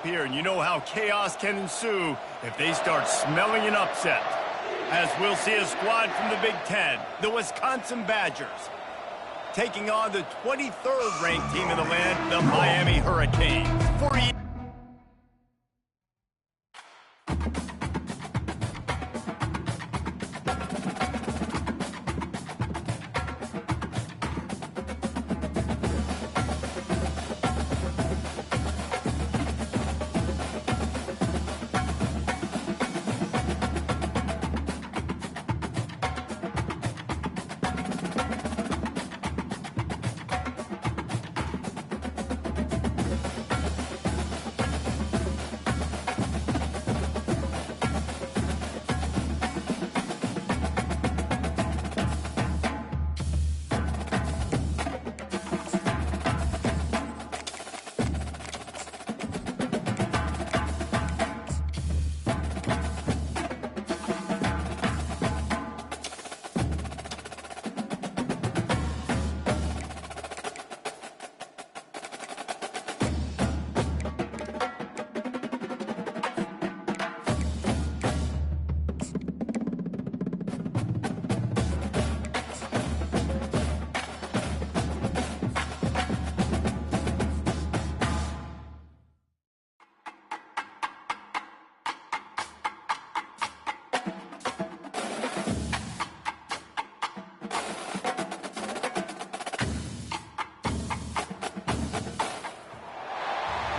here, and you know how chaos can ensue if they start smelling an upset. As we'll see a squad from the Big Ten, the Wisconsin Badgers, taking on the 23rd ranked team in the land, the Miami Hurricanes.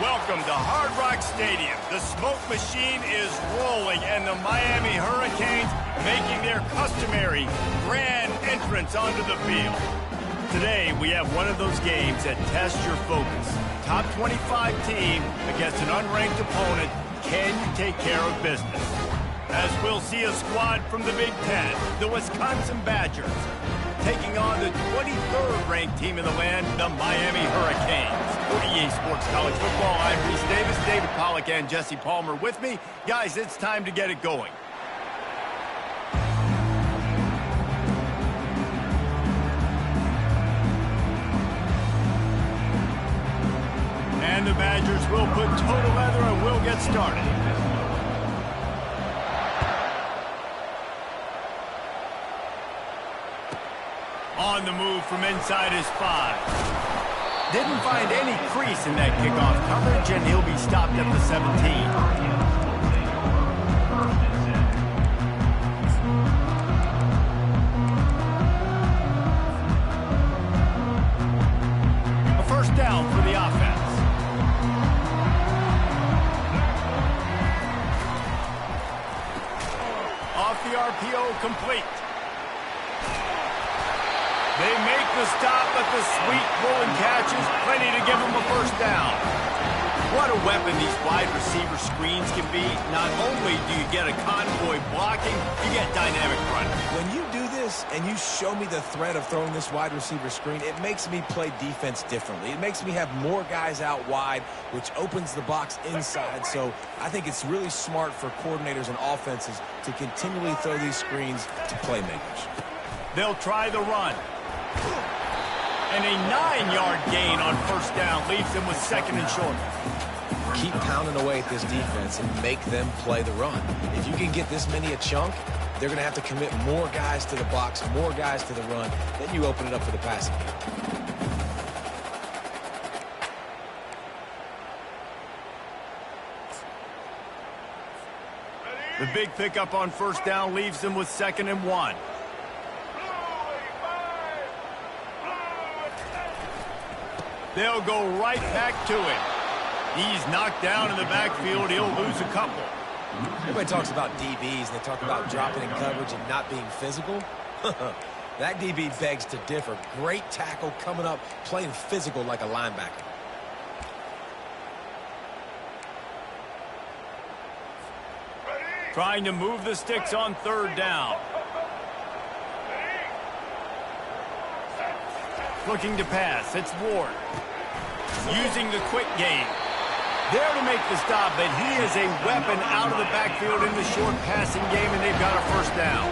Welcome to Hard Rock Stadium. The smoke machine is rolling, and the Miami Hurricanes making their customary grand entrance onto the field. Today, we have one of those games that tests your focus. Top 25 team against an unranked opponent. Can you take care of business? As we'll see a squad from the Big Ten, the Wisconsin Badgers, taking on the 23rd ranked team in the land, the Miami Hurricanes. For EA Sports College Football, I'm Reese Davis, David Pollack, and Jesse Palmer with me. Guys, it's time to get it going. And the Badgers will put total leather and we'll get started. On the move from inside his 5. Didn't find any crease in that kickoff coverage, and he'll be stopped at the 17. A first down for the offense. Off the RPO, complete. They make the stop, but the sweet pulling catch is plenty to give them a first down. What a weapon these wide receiver screens can be. Not only do you get a convoy blocking, you get dynamic running. When you do this and you show me the threat of throwing this wide receiver screen, it makes me play defense differently. It makes me have more guys out wide, which opens the box inside. So I think it's really smart for coordinators and offenses to continually throw these screens to playmakers. They'll try the run. And a 9-yard gain on first down leaves them with second and short. Keep pounding away at this defense and make them play the run. If you can get this many a chunk, they're going to have to commit more guys to the box, more guys to the run. Then you open it up for the passing game. The big pickup on first down leaves them with second and 1. They'll go right back to it. He's knocked down in the backfield. He'll lose a couple. Everybody talks about DBs. They talk about dropping in coverage and not being physical. That DB begs to differ. Great tackle coming up, playing physical like a linebacker. Trying to move the sticks on third down. Looking to pass. It's Ward. Using the quick game. There to make the stop, but he is a weapon out of the backfield in the short passing game, and they've got a first down.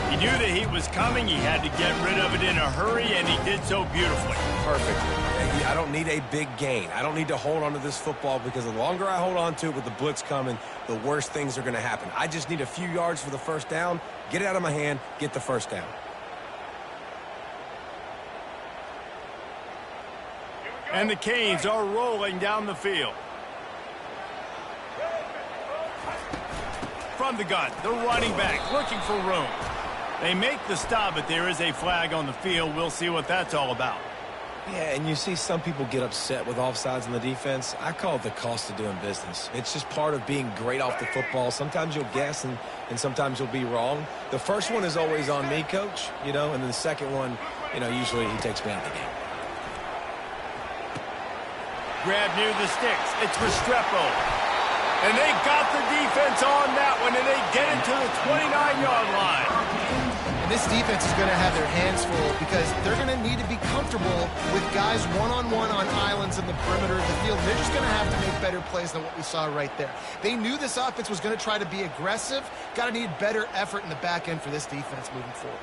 He knew the heat was coming. He had to get rid of it in a hurry, and he did so beautifully. Perfect. I don't need a big gain. I don't need to hold on to this football because the longer I hold on to it with the blitz coming, the worse things are going to happen. I just need a few yards for the first down, get it out of my hand, get the first down. And the Canes are rolling down the field. From the gun, the running back looking for room. They make the stop, but there is a flag on the field. We'll see what that's all about. Yeah, and you see some people get upset with offsides in the defense. I call it the cost of doing business. It's just part of being great off the football. Sometimes you'll guess and sometimes you'll be wrong. The first one is always on me, Coach, and then the second one, usually he takes me out of the game. Grab near the sticks. It's Restrepo. And they got the defense on that one, and they get it to the 29-yard line. And this defense is going to have their hands full because they're going to need to be comfortable with guys one-on-one on islands in the perimeter of the field. They're just going to have to make better plays than what we saw right there. They knew this offense was going to try to be aggressive. Got to need better effort in the back end for this defense moving forward.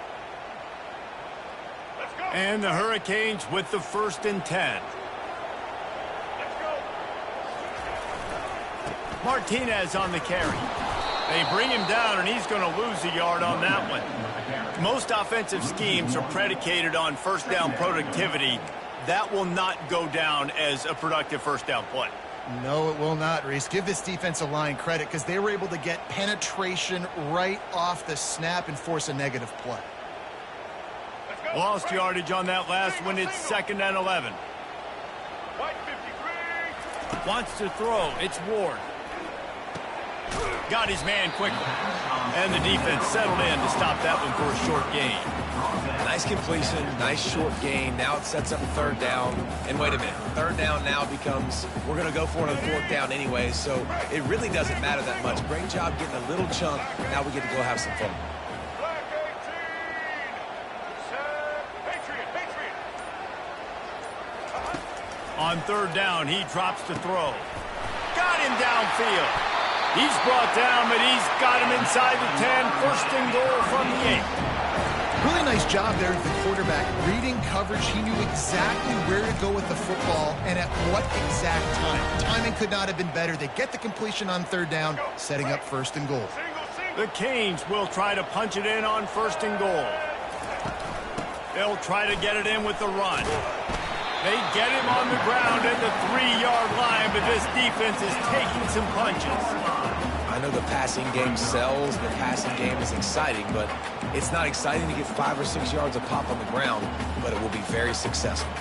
And the Hurricanes with the 1st and 10. Martinez on the carry. They bring him down, and he's going to lose a yard on that one. Most offensive schemes are predicated on first down productivity. That will not go down as a productive first down play. No, it will not, Reese. Give this defensive line credit because they were able to get penetration right off the snap and force a negative play. Lost yardage on that last one. It's 2nd and 11. Wants to throw. It's Ward. Got his man quickly. And the defense settled in to stop that one for a short gain. Nice completion, nice short gain. Now it sets up 3rd down. And wait a minute, 3rd down now becomes, we're going to go for it on 4th down anyway, so it really doesn't matter that much. Great job getting a little chunk. Now we get to go have some fun. On 3rd down, he drops to throw. Got him downfield. He's brought down, but he's got him inside the 10. 1st and goal from the 8. Really nice job there with the quarterback. Reading coverage, he knew exactly where to go with the football and at what exact time. Timing could not have been better. They get the completion on 3rd down, setting up 1st and goal. The Canes will try to punch it in on 1st and goal. They'll try to get it in with the run. They get him on the ground at the 3-yard line, but this defense is taking some punches. I know the passing game sells, the passing game is exciting, but it's not exciting to get 5 or 6 yards of pop on the ground, but it will be very successful.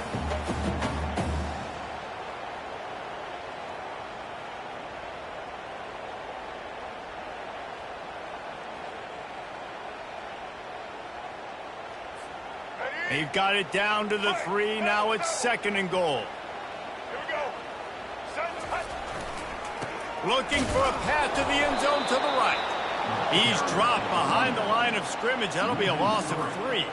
They've got it down to the 3. Now it's 2nd and goal. Looking for a path to the end zone to the right. He's dropped behind the line of scrimmage. That'll be a loss of 3.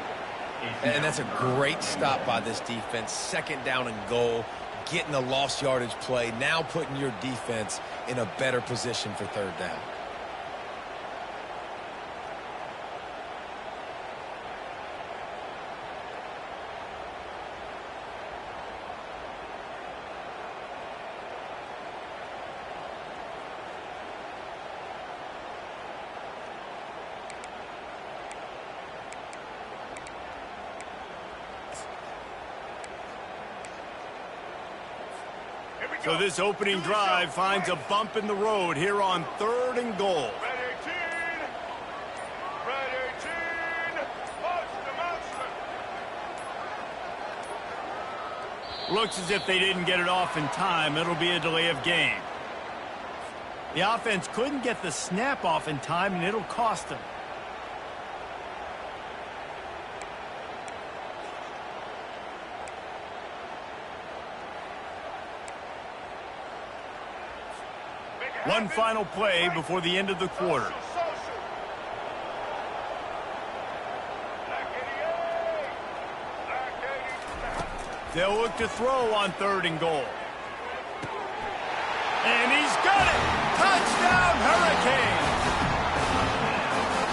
And that's a great stop by this defense. 2nd down and goal. Getting a lost yardage play. Now putting your defense in a better position for 3rd down. So this opening drive finds a bump in the road here on 3rd and goal. Looks as if they didn't get it off in time. It'll be a delay of game. The offense couldn't get the snap off in time, and it'll cost them. One final play before the end of the quarter. They'll look to throw on 3rd and goal. And he's got it! Touchdown, Hurricanes!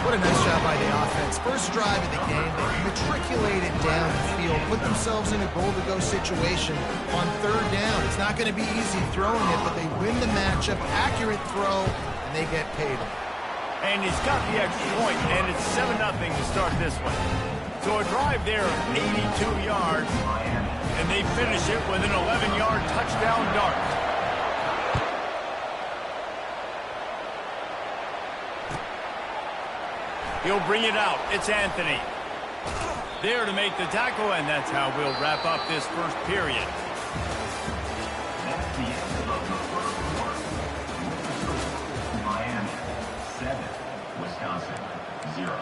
What a nice job by the offense. First drive of the game, they matriculated down the field, put themselves in a goal-to-go situation on third down. It's not going to be easy throwing it, but they win the matchup, accurate throw, and they get paid. And he's got the extra point, and it's 7-0 to start this one. So a drive there of 82 yards, and they finish it with an 11-yard touchdown dart. He'll bring it out. It's Anthony. There to make the tackle, and that's how we'll wrap up this first period. That's the end of the first quarter. Miami 7, Wisconsin 0.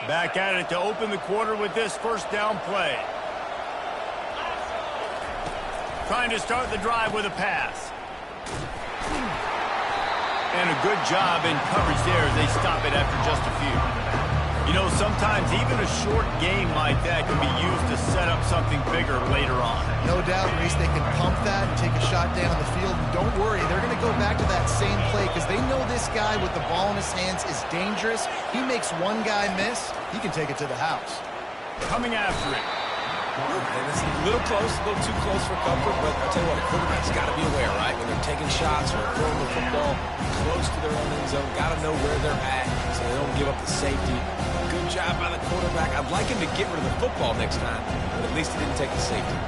Back at it to open the quarter with this first down play. Trying to start the drive with a pass. And a good job in coverage there as they stop it after just a few. You know, sometimes even a short game like that can be used to set up something bigger later on. No doubt, Reese, they can pump that and take a shot down the field. And don't worry, they're going to go back to that same play because they know this guy with the ball in his hands is dangerous. He makes one guy miss, he can take it to the house. Coming after it. And it's a little close, a little too close for comfort, but I'll tell you what, a quarterback's got to be aware, right? When they're taking shots or throwing the football close to their own end zone, got to know where they're at so they don't give up the safety. Good job by the quarterback. I'd like him to get rid of the football next time, but at least he didn't take the safety.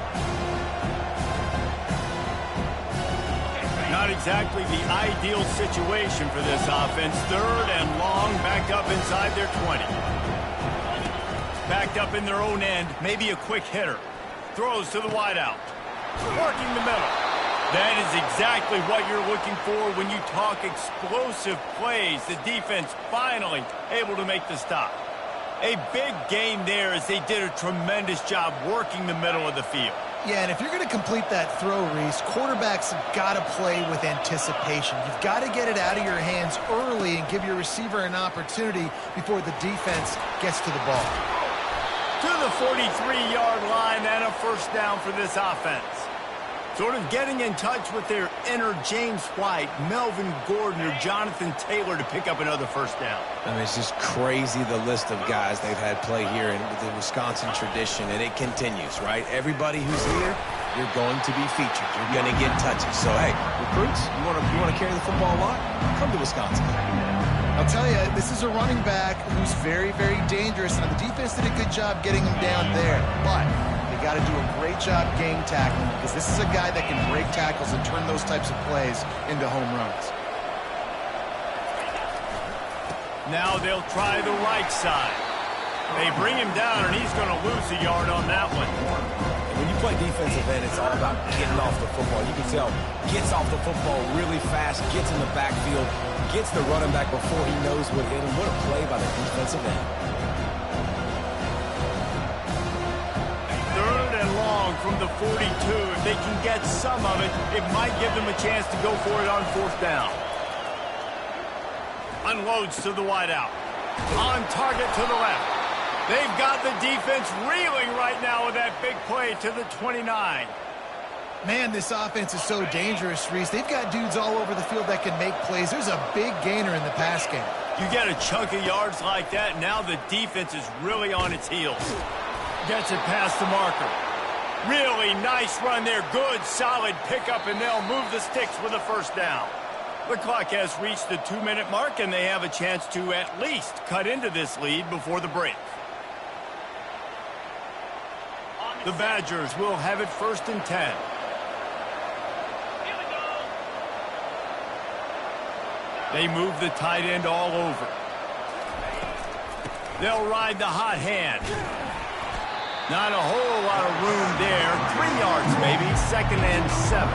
Not exactly the ideal situation for this offense. Third and long, backed up inside their 20. Backed up in their own end, maybe a quick hitter. Throws to the wideout. Working the middle. That is exactly what you're looking for when you talk explosive plays. The defense finally able to make the stop. A big game there as they did a tremendous job working the middle of the field. Yeah, and if you're going to complete that throw, Reese, quarterbacks have got to play with anticipation. You've got to get it out of your hands early and give your receiver an opportunity before the defense gets to the ball. To the 43-yard line and a first down for this offense. Sort of getting in touch with their inner James White, Melvin Gordon, or Jonathan Taylor to pick up another first down. I mean, it's just crazy the list of guys they've had play here in the Wisconsin tradition, and it continues, right? Everybody who's here, you're going to be featured. You're going to get touches. So, hey, recruits, you want to carry the football a lot? Come to Wisconsin. I'll tell you, this is a running back who's very, very dangerous, and the defense did a good job getting him down there. But they got to do a great job gang tackling because this is a guy that can break tackles and turn those types of plays into home runs. Now they'll try the right side. They bring him down, and he's going to lose a yard on that one. When you play defensive end, it's all about getting off the football. You can tell, gets off the football really fast, gets in the backfield, gets the running back before he knows what hit him. What a play by the defensive end. Third and long from the 42. If they can get some of it, it might give them a chance to go for it on fourth down. Unloads to the wideout. On target to the left. They've got the defense reeling right now with that big play to the 29. Man, this offense is so dangerous, Reese. They've got dudes all over the field that can make plays. There's a big gainer in the pass game. You get a chunk of yards like that, now the defense is really on its heels. Gets it past the marker. Really nice run there. Good, solid pickup, and they'll move the sticks with a first down. The clock has reached the 2-minute mark, and they have a chance to at least cut into this lead before the break. The Badgers will have it 1st and 10. They move the tight end all over. They'll ride the hot hand. Not a whole lot of room there. 3 yards maybe. 2nd and 7.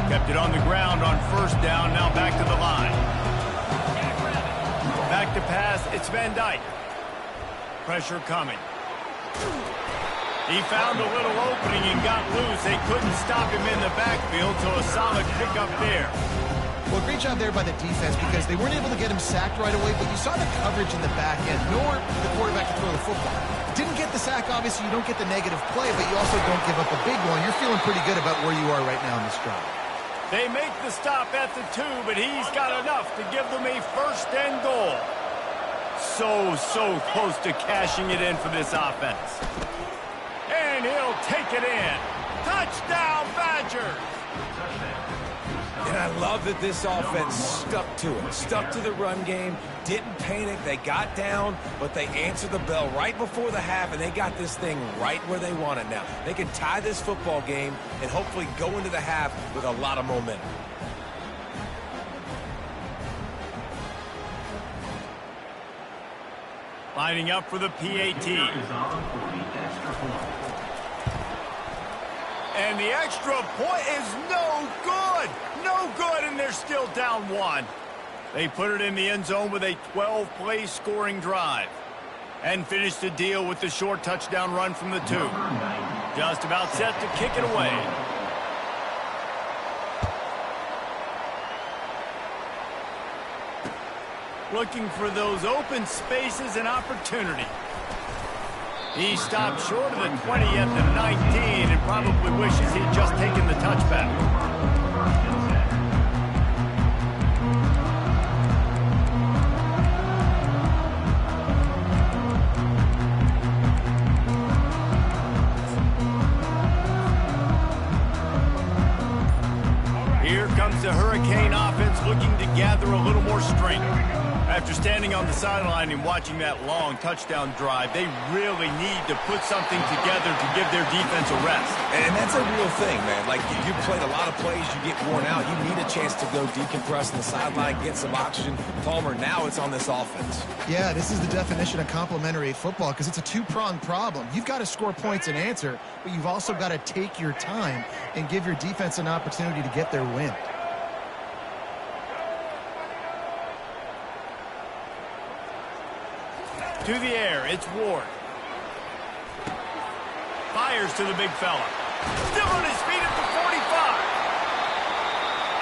Kept it on the ground on first down. Now back to the line. Back to pass. It's Van Dyke. Pressure coming. He found a little opening and got loose. They couldn't stop him in the backfield, so a solid pickup there. Well, great job there by the defense because they weren't able to get him sacked right away, but you saw the coverage in the back end, nor the quarterback to throw the football. Didn't get the sack, obviously you don't get the negative play, but you also don't give up a big one. You're feeling pretty good about where you are right now in this drive. They make the stop at the 2, but he's got enough to give them a 1st and goal. So close to cashing it in for this offense. And he'll take it in. Touchdown, Badgers! And I love that this offense stuck to it, stuck to the run game, didn't panic. They got down, but they answered the bell right before the half, and they got this thing right where they want it now. They can tie this football game and hopefully go into the half with a lot of momentum. Lining up for the PAT. And the extra point is no good. No good, and they're still down 1. They put it in the end zone with a 12-play scoring drive. And finished the deal with the short touchdown run from the 2. Just about set to kick it away. Looking for those open spaces and opportunity. He stopped short of the 20 at the 19 and probably wishes he'd just taken the touchback. Here comes the Hurricane offense looking to gather a little more strength. After standing on the sideline and watching that long touchdown drive, they really need to put something together to give their defense a rest. And that's a real thing, man. Like, you played a lot of plays, you get worn out. You need a chance to go decompress on the sideline, get some oxygen. Palmer, now it's on this offense. Yeah, this is the definition of complementary football because it's a two-pronged problem. You've got to score points and answer, but you've also got to take your time and give your defense an opportunity to get their win. To the air, it's Ward. Fires to the big fella. Still on his feet at the 45.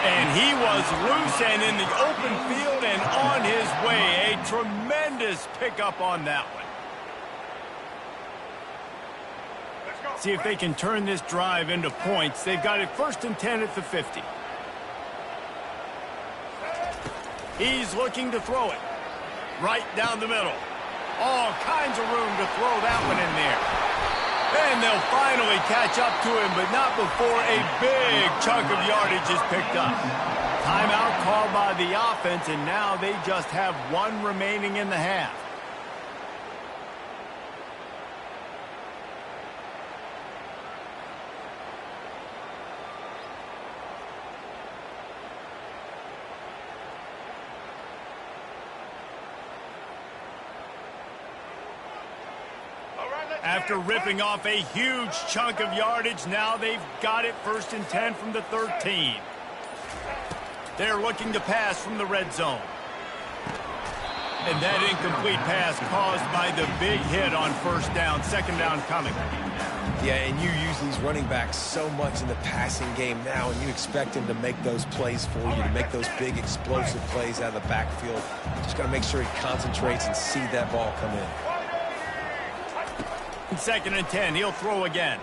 And he was loose and in the open field and on his way. A tremendous pickup on that one. See if they can turn this drive into points. They've got it 1st and 10 at the 50. He's looking to throw it. Right down the middle. All kinds of room to throw that one in there. And they'll finally catch up to him, but not before a big chunk of yardage is picked up. Timeout called by the offense, and now they just have 1 remaining in the half. After ripping off a huge chunk of yardage, now they've got it 1st and 10 from the 13. They're looking to pass from the red zone. And that incomplete pass caused by the big hit on 1st down, 2nd down coming. Yeah, and you use these running backs so much in the passing game now, and you expect him to make those plays for you, to make those big explosive plays out of the backfield. Just got to make sure he concentrates and see that ball come in. 2nd and 10, he'll throw again.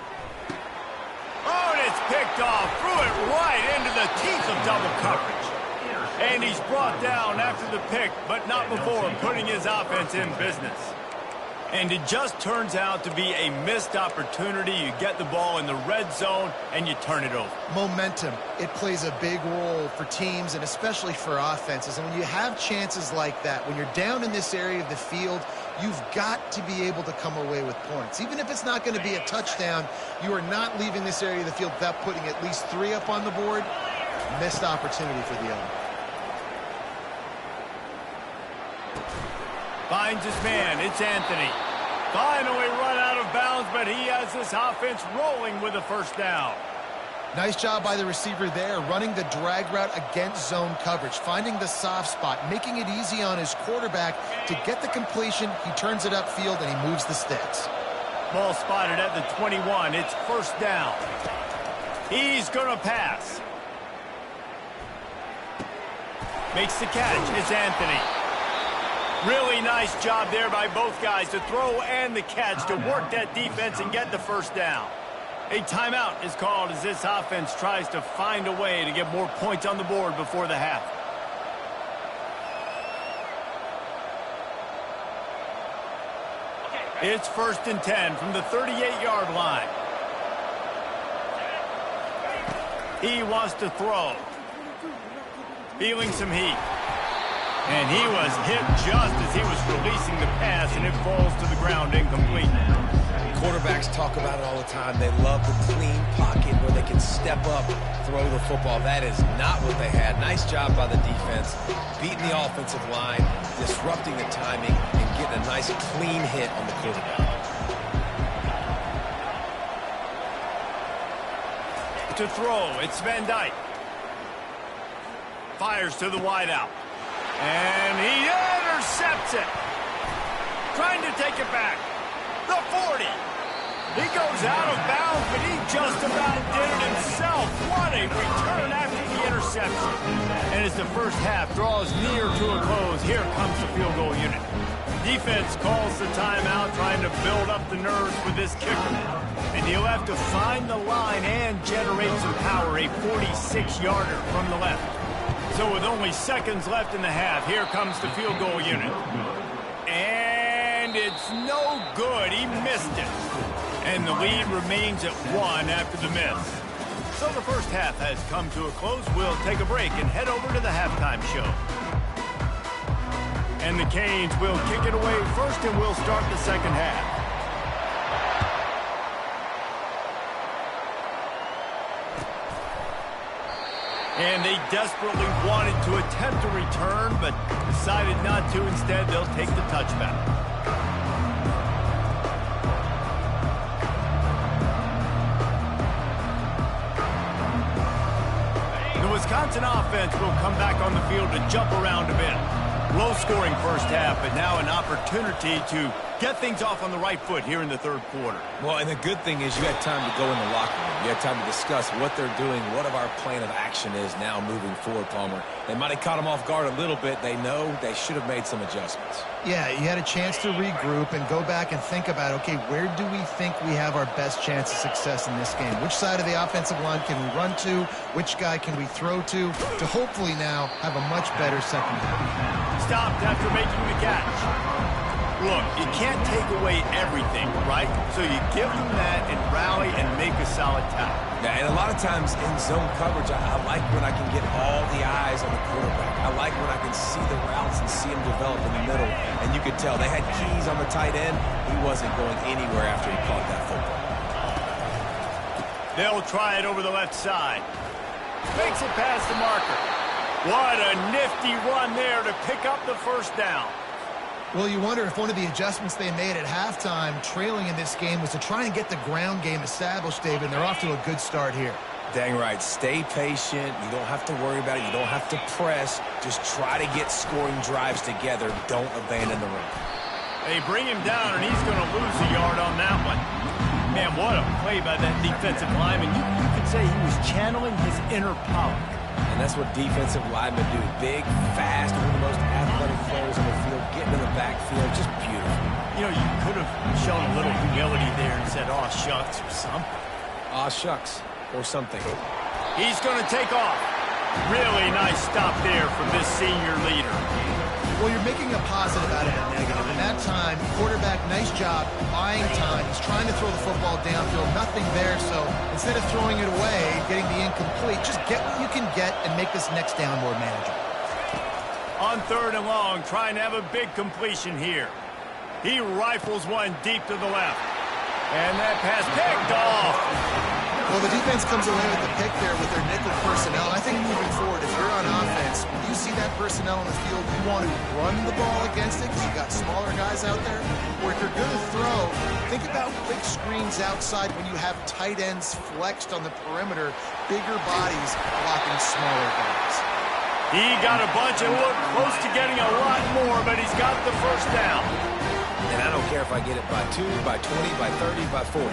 Oh, and it's picked off. Threw it right into the teeth of double coverage. And he's brought down after the pick, but not before putting his offense in business. And it just turns out to be a missed opportunity. You get the ball in the red zone, and you turn it over. Momentum. It plays a big role for teams and especially for offenses. And when you have chances like that, when you're down in this area of the field, you've got to be able to come away with points. Even if it's not going to be a touchdown, you are not leaving this area of the field without putting at least 3 up on the board. Missed opportunity for the other. Finds his man. It's Anthony. Finally run out of bounds, but he has this offense rolling with a 1st down. Nice job by the receiver there, running the drag route against zone coverage, finding the soft spot, making it easy on his quarterback to get the completion. He turns it upfield, and he moves the sticks. Ball spotted at the 21. It's first down. He's going to pass. Makes the catch. It's Anthony. Really nice job there by both guys to throw and the catch to work that defense and get the first down. A timeout is called as this offense tries to find a way to get more points on the board before the half. It's first and 10 from the 38-yard line. He wants to throw. Feeling some heat. And he was hit just as he was releasing the pass, and it falls to the ground incomplete. Quarterbacks talk about it all the time. They love the clean pocket where they can step up, throw the football. That is not what they had. Nice job by the defense, beating the offensive line, disrupting the timing, and getting a nice clean hit on the quarterback. To throw, it's Van Dyke. Fires to the wideout. And he intercepts it. Trying to take it back. The 40. He goes out of bounds, but he just about did it himself. What a return after the interception. And as the first half draws near to a close, here comes the field goal unit. Defense calls the timeout, trying to build up the nerves with this kicker. And he'll have to find the line and generate some power, a 46-yarder from the left. So with only seconds left in the half, here comes the field goal unit. And it's no good. He missed it. And the lead remains at 1 after the miss. So the first half has come to a close. We'll take a break and head over to the halftime show. And the Canes will kick it away first, and we'll start the second half. And they desperately wanted to attempt a return, but decided not to. Instead, they'll take the touchback. The Wisconsin offense will come back on the field to jump around a bit. Low-scoring first half, but now an opportunity to get things off on the right foot here in the third quarter. Well, and the good thing is you had time to go in the locker room. You had time to discuss what they're doing, what our plan of action is now moving forward, Palmer. They might have caught them off guard a little bit. They know they should have made some adjustments. Yeah, you had a chance to regroup and go back and think about, okay, where do we think we have our best chance of success in this game? Which side of the offensive line can we run to? Which guy can we throw to hopefully now have a much better second half? Stopped after making the catch. Look, you can't take away everything, right? So you give them that and rally and make a solid tackle. Yeah, and a lot of times in zone coverage, I like when I can get all the eyes on the quarterback. I like when I can see the routes and see him develop in the middle. And you could tell they had keys on the tight end. He wasn't going anywhere after he caught that football. They'll try it over the left side. Makes it past the marker. What a nifty run there to pick up the first down. Well, you wonder if one of the adjustments they made at halftime, trailing in this game, was to try and get the ground game established, David, and they're off to a good start here. Dang right. Stay patient. You don't have to worry about it. You don't have to press. Just try to get scoring drives together. Don't abandon the run. They bring him down, and he's going to lose a yard on that one. Man, what a play by that defensive lineman. You could say he was channeling his inner power. And that's what defensive linemen do. Big, fast, one of the most athletic players on the field, getting in the backfield, just beautiful. You know, you could have shown a little humility there and said, "Aw, shucks," or something. Aw, shucks, or something. He's going to take off. Really nice stop there from this senior leader. Well, you're making a positive out of a negative. In that time, quarterback, nice job, buying time. He's trying to throw the football downfield, nothing there. So instead of throwing it away, getting the incomplete, just get what you can get and make this next down more manageable. On third and long, trying to have a big completion here. He rifles one deep to the left. And that pass picked off. Well, the defense comes away with the pick there with their nickel personnel. I think moving forward, if you're on offense, when you see that personnel on the field, you want to run the ball against it because you've got smaller guys out there. Or if you're going to throw, think about quick screens outside when you have tight ends flexed on the perimeter, bigger bodies blocking smaller guys. He got a bunch and looked close to getting a lot more, but he's got the first down. And I don't care if I get it by 2, by 20, by 30, by 40.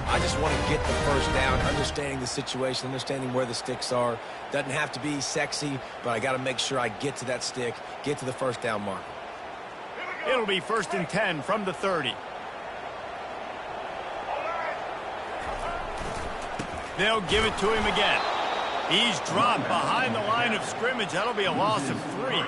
I just want to get the first down, understanding the situation, understanding where the sticks are. Doesn't have to be sexy, but I got to make sure I get to that stick, get to the first down mark. It'll be 1st and 10 from the 30. They'll give it to him again. He's dropped behind the line of scrimmage. That'll be a loss of 3.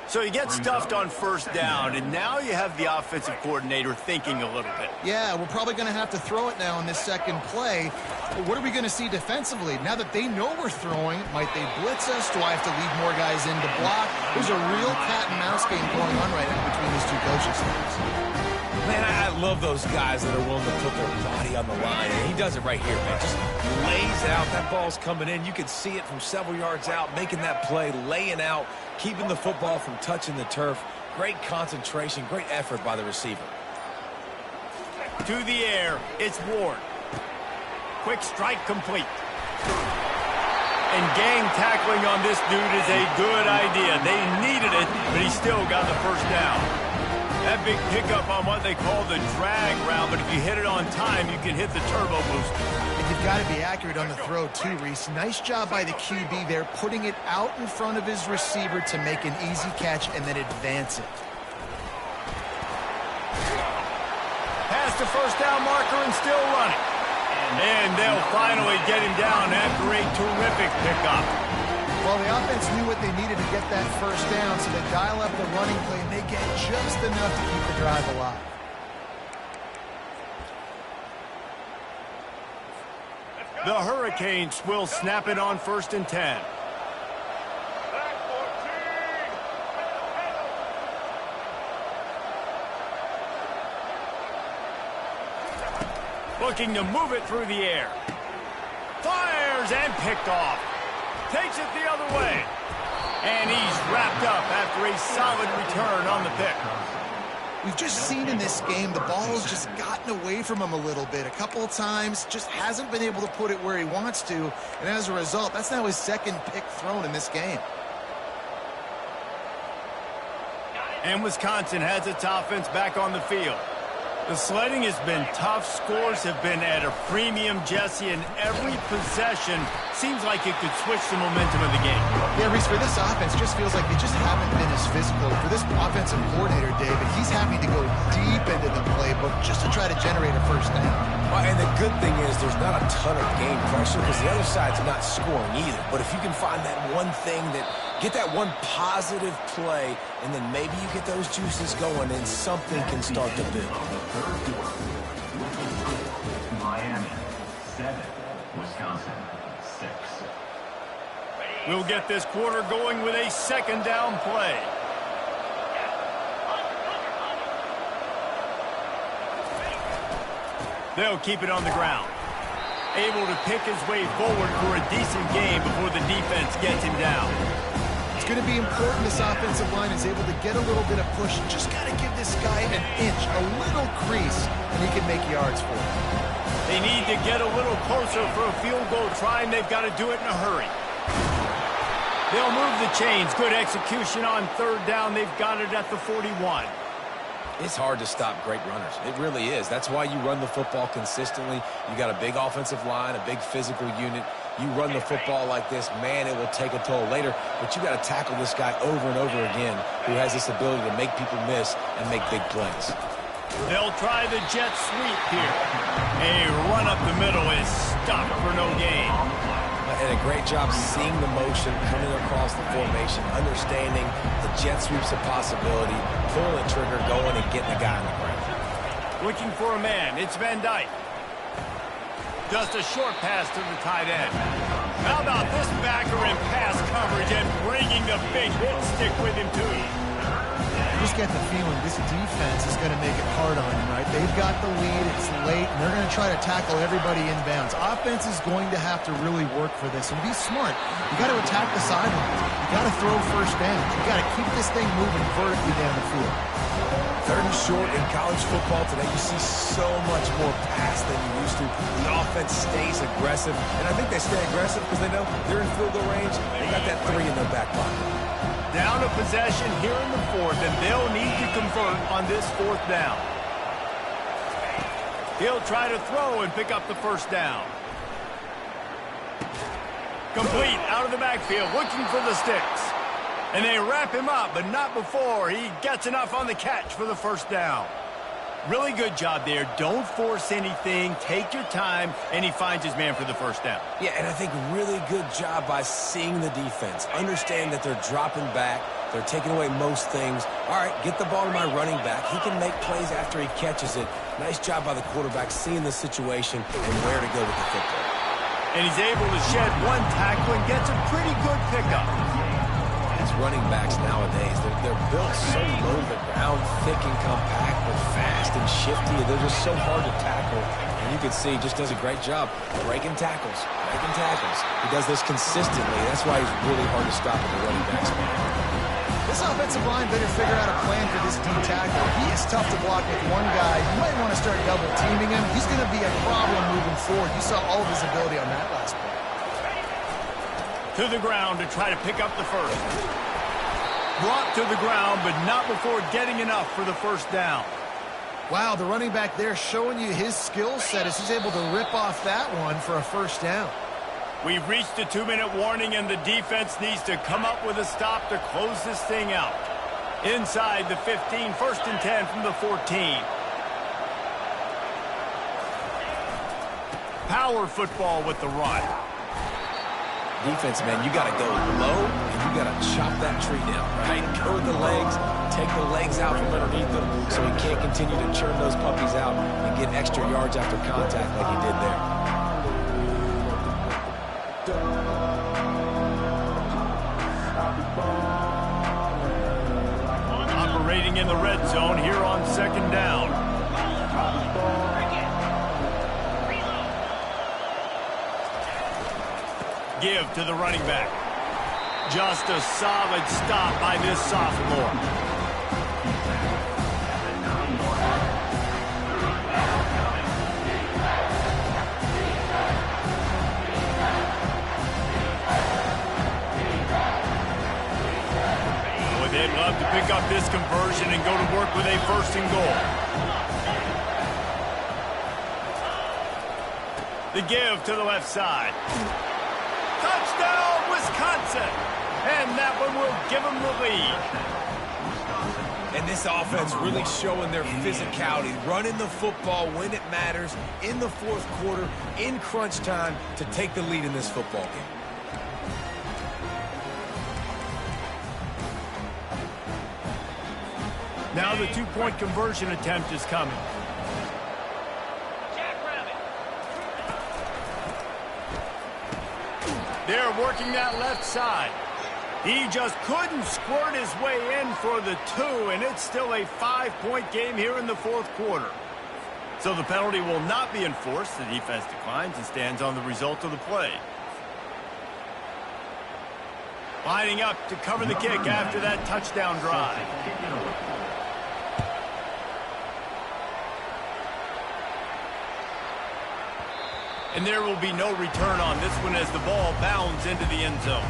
So you get stuffed on 1st down, and now you have the offensive coordinator thinking a little bit. Yeah, we're probably going to have to throw it now in this second play. But what are we going to see defensively? Now that they know we're throwing, might they blitz us? Do I have to leave more guys in to block? There's a real cat and mouse game going on right now between these two coaching staffs. Man, I love those guys that are willing to put their body on the line, and he does it right here, man. Just lays out. That ball's coming in. You can see it from several yards out, making that play, laying out, keeping the football from touching the turf. Great concentration, great effort by the receiver. To the air, it's Ward. Quick strike complete. And gang tackling on this dude is a good idea. They needed it, but he still got the first down. That big pickup on what they call the drag route, but if you hit it on time, you can hit the turbo booster. And you've got to be accurate on the throw too, Reese. Nice job by the QB there, putting it out in front of his receiver to make an easy catch and then advance it. Past the first down marker and still running. And they'll finally get him down after a terrific pickup. Well, the offense knew what they needed to get that first down, so they dial up the running play, and they get just enough to keep the drive alive. The Hurricanes will snap it on 1st and 10. Looking to move it through the air. Fires and picked off. Takes it the other way. And he's wrapped up after a solid return on the pick. We've just seen in this game the ball has just gotten away from him a little bit. A couple of times, just hasn't been able to put it where he wants to. And as a result, that's now his second pick thrown in this game. And Wisconsin has its offense back on the field. The sledding has been tough. Scores have been at a premium, Jesse, and every possession seems like it could switch the momentum of the game. Yeah, Reese, for this offense, just feels like they just haven't been as physical. For this offensive coordinator, David, he's having to go deep into the playbook just to try to generate a first down. Well, and the good thing is there's not a ton of game pressure because the other side's not scoring either. But if you can find that one thing that get that one positive play, and then maybe you get those juices going, and something can start to build. Miami 7, Wisconsin 6. We'll get this quarter going with a second down play. They'll keep it on the ground. Able to pick his way forward for a decent game before the defense gets him down. It's going to be important this offensive line is able to get a little bit of push. Just got to give this guy an inch, a little crease, and he can make yards for it. They need to get a little closer for a field goal try, and they've got to do it in a hurry. They'll move the chains. Good execution on 3rd down. They've got it at the 41. It's hard to stop great runners. It really is. That's why you run the football consistently. You got a big offensive line, a big physical unit. You run the football like this, man, it will take a toll later. But you got to tackle this guy over and over again who has this ability to make people miss and make big plays. They'll try the jet sweep here. A run up the middle is stopped for no gain. And a great job seeing the motion, coming across the formation, understanding the jet sweep's a possibility, pulling the trigger, going and getting the guy on the ground. Looking for a man. It's Van Dyke. Just a short pass to the tight end. How about this backer in pass coverage and bringing the big hit stick with him too? Just get the feeling this defense is going to make it hard on him, right? They've got the lead, it's late, and they're going to try to tackle everybody inbounds. Offense is going to have to really work for this and be smart. You got to attack the sidelines. You got to throw first down. You got to keep this thing moving vertically down the field. 3rd and short in college football today, you see so much more pass than you used to. The offense stays aggressive, and I think they stay aggressive because they know they're in field goal range. They got that 3 in their back pocket. Down a possession here in the fourth, and they'll need to convert on this fourth down. He'll try to throw and pick up the first down. Complete out of the backfield, looking for the sticks. And they wrap him up, but not before he gets enough on the catch for the first down. Really good job there. Don't force anything. Take your time, and he finds his man for the first down. Yeah, and I think really good job by seeing the defense. Understand that they're dropping back. They're taking away most things. All right, get the ball to my running back. He can make plays after he catches it. Nice job by the quarterback seeing the situation and where to go with the football. And he's able to shed one tackle and gets a pretty good pickup. These running backs nowadays, they're built so low to the ground, thick and compact, but fast and shifty. They're just so hard to tackle. And you can see he just does a great job breaking tackles, breaking tackles. He does this consistently. That's why he's really hard to stop at the running back spot. This offensive line better figure out a plan for this D tackle. He is tough to block with one guy. You might want to start double teaming him. He's going to be a problem moving forward. You saw all of his ability on that last play. To the ground to try to pick up the first. Brought to the ground, but not before getting enough for the first down. Wow, the running back there showing you his skill set as he's able to rip off that one for a first down. We've reached a 2-minute warning, and the defense needs to come up with a stop to close this thing out. Inside the 15, 1st and 10 from the 14. Power football with the run. Defense, man, you got to go low, and you got to chop that tree down, right? Go with the legs, take the legs out from underneath them so he can't continue to churn those puppies out and get extra yards after contact like he did there. Operating in the red zone here on 2nd down. Give to the running back. Just a solid stop by this sophomore. Boy, they'd love to pick up this conversion and go to work with a 1st and goal. The give to the left side. Touchdown, Wisconsin! And that one will give them the lead. And this offense really showing their physicality, running the football when it matters, in the 4th quarter, in crunch time, to take the lead in this football game. Now the 2-point conversion attempt is coming. They're working that left side. He just couldn't squirt his way in for the 2, and it's still a 5-point game here in the 4th quarter. So the penalty will not be enforced. The defense declines and stands on the result of the play. Lining up to cover the kick after that touchdown drive. And there will be no return on this one as the ball bounds into the end zone.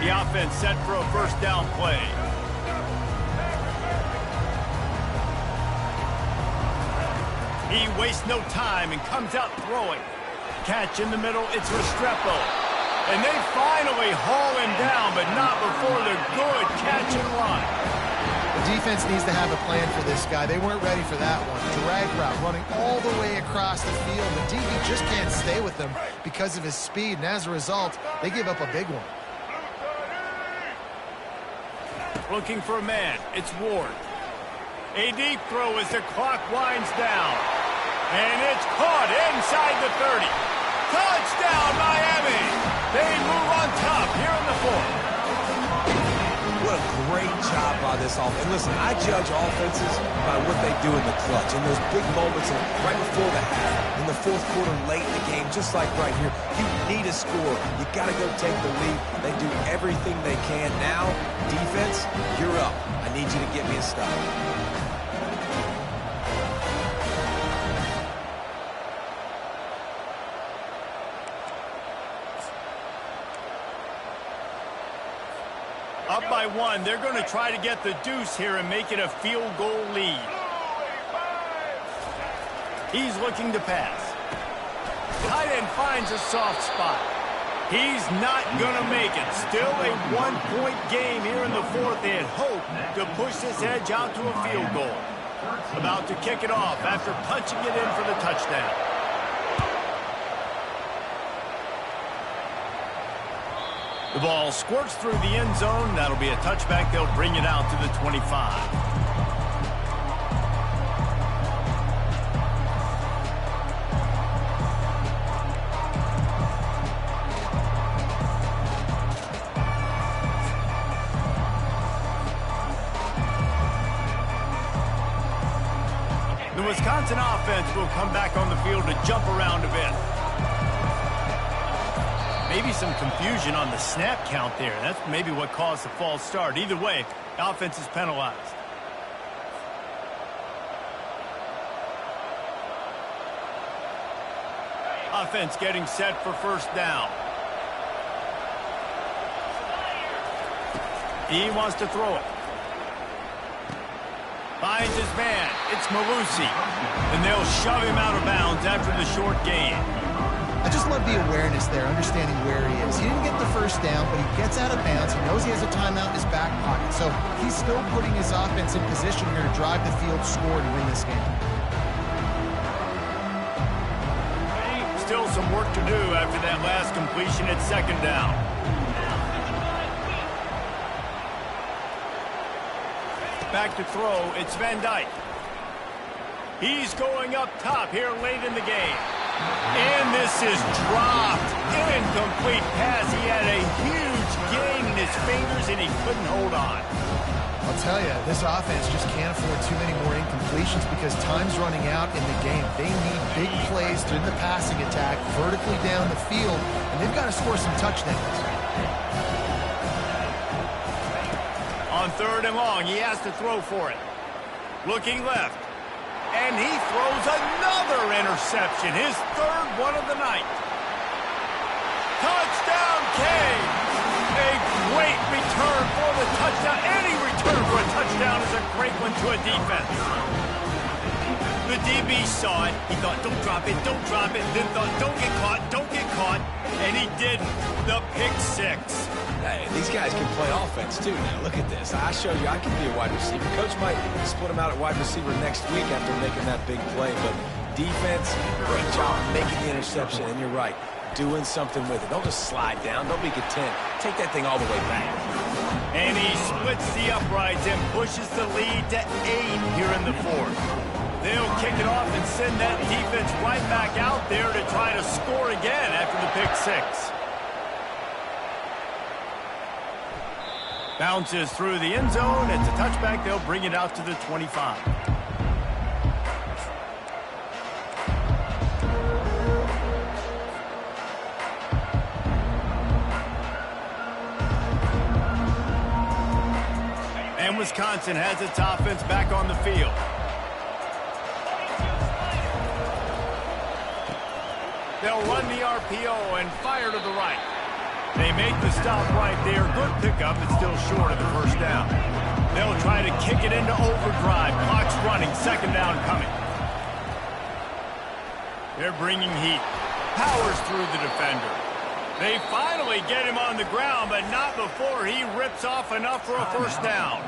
The offense set for a 1st down play. He wastes no time and comes out throwing. Catch in the middle, it's Restrepo. And they finally haul him down, but not before the good catch and run. The defense needs to have a plan for this guy. They weren't ready for that one. Drag route, running all the way across the field. The DB just can't stay with them because of his speed, and as a result, they give up a big one. Looking for a man, it's Ward. A deep throw as the clock winds down. And it's caught inside the 30. Touchdown, Miami! They move on top here in the 4th. What a great job by this offense. And listen, I judge offenses by what they do in the clutch. In those big moments right before the half, in the 4th quarter, late in the game, just like right here, you need a score. You got to go take the lead. They do everything they can. Now, defense, you're up. I need you to get me a stop. Up by 1, they're going to try to get the deuce here and make it a field goal lead. He's looking to pass. Tight end finds a soft spot. He's not going to make it. Still a one-point game here in the fourth. They had hoped to push this edge out to a field goal. About to kick it off after punching it in for the touchdown. The ball squirts through the end zone. That'll be a touchback. They'll bring it out to the 25. The Wisconsin offense will come back on the field to jump around a bit. Maybe some confusion on the snap count there. That's maybe what caused the false start. Either way, the offense is penalized. Offense getting set for first down. He wants to throw it. Finds his man. It's Malusi. And they'll shove him out of bounds after the short gain. I just love the awareness there, understanding where he is. He didn't get the first down, but he gets out of bounds. He knows he has a timeout in his back pocket. So he's still putting his offense in position here to drive the field, score, and win this game. Still some work to do after that last completion at second down. Back to throw, it's Van Dyke. He's going up top here late in the game. And this is dropped. Incomplete pass. He had a huge gain in his fingers and he couldn't hold on. I'll tell you, this offense just can't afford too many more incompletions because time's running out in the game. They need big plays in the passing attack, vertically down the field, and they've got to score some touchdowns. On third and long, he has to throw for it. Looking left. And he throws another interception. His third one of the night. Touchdown, Kane. A great return for the touchdown. Any return for a touchdown is a great one to a defense. The DB saw it. He thought, don't drop it, don't drop it. Then thought, don't get caught, don't get caught. And he didn't. The pick six. Hey, these guys can play offense, too, now. Look at this. I showed you I can be a wide receiver. Coach might split him out at wide receiver next week after making that big play. But defense, great job making the interception. And you're right, doing something with it. Don't just slide down. Don't be content. Take that thing all the way back. And he splits the uprights and pushes the lead to 8 here in the fourth. They'll kick it off and send that defense right back out there to try to score again after the pick six. Bounces through the end zone. It's a touchback. They'll bring it out to the 25. And Wisconsin has its offense back on the field. They'll run the RPO and fire to the right. They make the stop right there. Good pickup, but still short of the first down. They'll try to kick it into overdrive. Clock's running. Second down coming. They're bringing heat. Powers through the defender. They finally get him on the ground, but not before he rips off enough for a first down.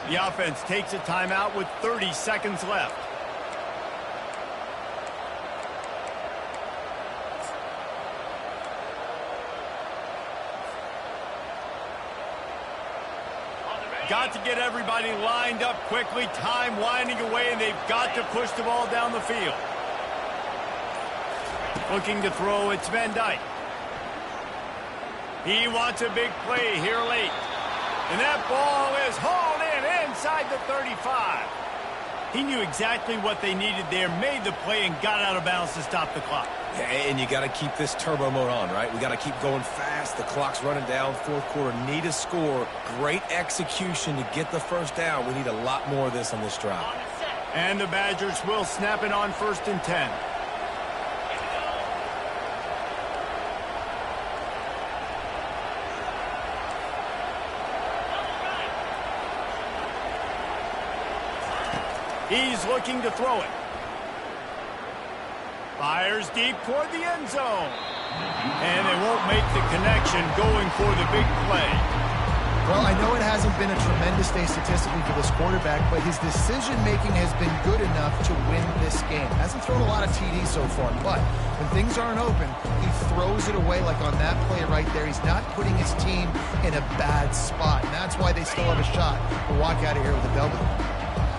The offense takes a timeout with 30 seconds left. Got to get everybody lined up quickly. Time winding away, and they've got to push the ball down the field. Looking to throw, it's Van Dyke. He wants a big play here late. And that ball is hauled in inside the 35. He knew exactly what they needed there, made the play, and got out of bounds to stop the clock. Yeah, and you got to keep this turbo mode on, right? We got to keep going fast. The clock's running down. Fourth quarter, need a score. Great execution to get the first down. We need a lot more of this on this drive. And the Badgers will snap it on 1st and 10. He's looking to throw it. Fires deep toward the end zone. And they won't make the connection going for the big play. Well, I know it hasn't been a tremendous day statistically for this quarterback, but his decision-making has been good enough to win this game. Hasn't thrown a lot of TDs so far, but when things aren't open, he throws it away like on that play right there. He's not putting his team in a bad spot, and that's why they still have a shot to walk out of here with a W.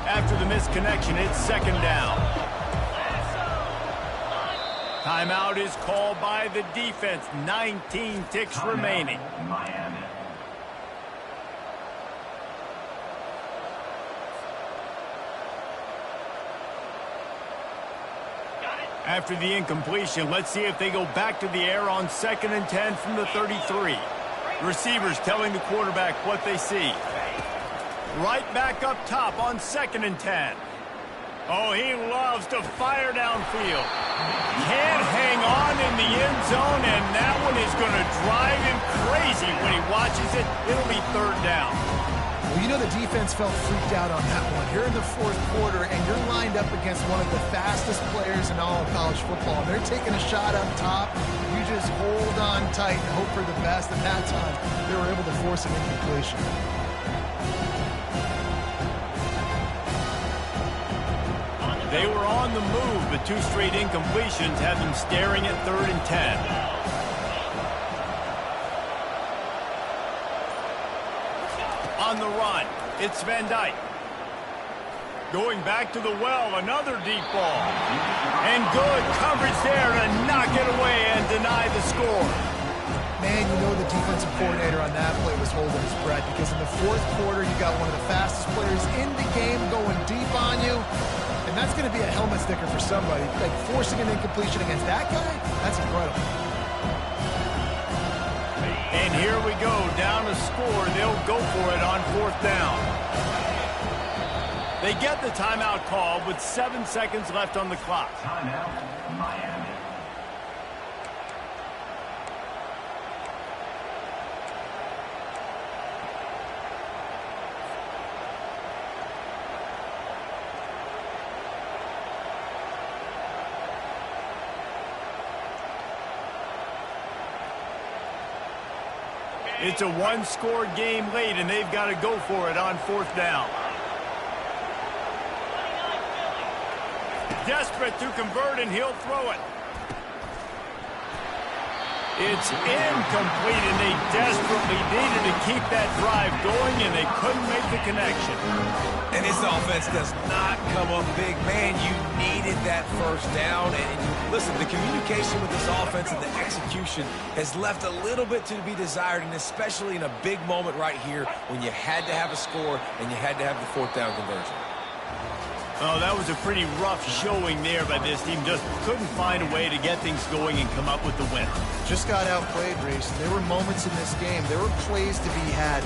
After the missed connection, it's second down. Timeout is called by the defense. 19 ticks remaining. Miami. After the incompletion, let's see if they go back to the air on 2nd and 10 from the 33. Receivers telling the quarterback what they see. Right back up top on 2nd and 10. Oh, he loves to fire downfield. Can't hang on in the end zone, and that one is going to drive him crazy when he watches it. It'll be third down. Well, you know the defense felt freaked out on that one. You're in the fourth quarter, and you're lined up against one of the fastest players in all of college football. They're taking a shot up top. You just hold on tight and hope for the best. And that time, they were able to force an incompletion. They were on the move, but 2 straight incompletions have them staring at 3rd and 10. On the run, it's Van Dyke. Going back to the well, another deep ball. And good coverage there to knock it away and deny the score. Man, you know the defensive coordinator on that play was holding his breath, because in the fourth quarter, you got one of the fastest players in the game going deep on you. And that's going to be a helmet sticker for somebody. Like, forcing an incompletion against that guy, that's incredible. And here we go, down a score. They'll go for it on 4th down. They get the timeout call with 7 seconds left on the clock. Timeout, Miami. It's a 1-score game late, and they've got to go for it on 4th down. Desperate to convert, and he'll throw it. It's incomplete, and they desperately needed to keep that drive going, and they couldn't make the connection. And this offense does not come up big. Man, you needed that first down. And listen, the communication with this offense and the execution has left a little bit to be desired, and especially in a big moment right here when you had to have a score and you had to have the 4th down conversion. Oh, that was a pretty rough showing there by this team. Just couldn't find a way to get things going and come up with the win. Just got outplayed, Reese. There were moments in this game. There were plays to be had.